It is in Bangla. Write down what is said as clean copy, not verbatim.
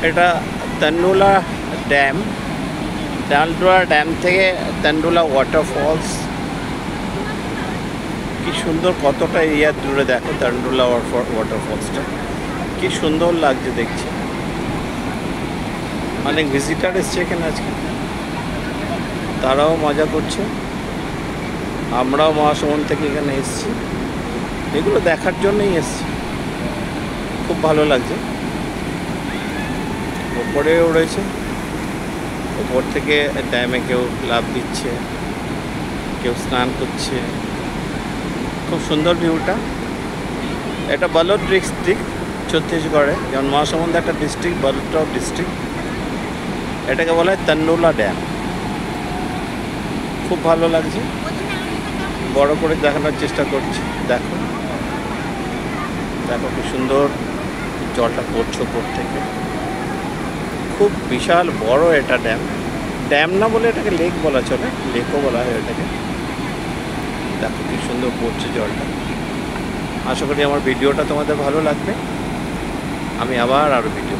এটা তন্ডুলা ড্যাম। তন্ডুলা ড্যাম থেকে তন্ডুলা ওয়াটারফলস। কি সুন্দর, কতটা এরিয়া দূরে দেখো তন্ডুলা ওয়াটারফলসটা, কি সুন্দর লাগছে দেখছি। অনেক ভিজিটার এসছে এখানে আজকে, তারাও মজা করছে। আমরাও মহাসমুন থেকে এখানে এসেছি, এগুলো দেখার জন্যই এসেছি। খুব ভালো লাগছে। ওপরেও রয়েছে, ওপর থেকে ড্যামে কেউ লাফ দিচ্ছে, কেউ স্নান করছে। খুব সুন্দর ভিউটা। এটা বালোদ ডিস্ট্রিক্ট ছত্তিশগড়ে, যেমন মহাসমুন্দ একটা ডিস্ট্রিক্ট, বালোদটাও ডিস্ট্রিক্ট। এটাকে বলা হয় তন্ডুলা ড্যাম। খুব ভালো লাগছে, বড় করে দেখানোর চেষ্টা করছি। দেখো দেখো কি সুন্দর জলটা পড়ছে উপর থেকে। খুব বিশাল বড় এটা ড্যাম। ড্যাম না বলে এটাকে লেক বলা চলে, লেকও বলা হয় এটাকে। দেখো কি সুন্দর পড়ছে জলটা। আশা করি আমার ভিডিওটা তোমাদের ভালো লাগবে। আমি আবার আরও ভিডিও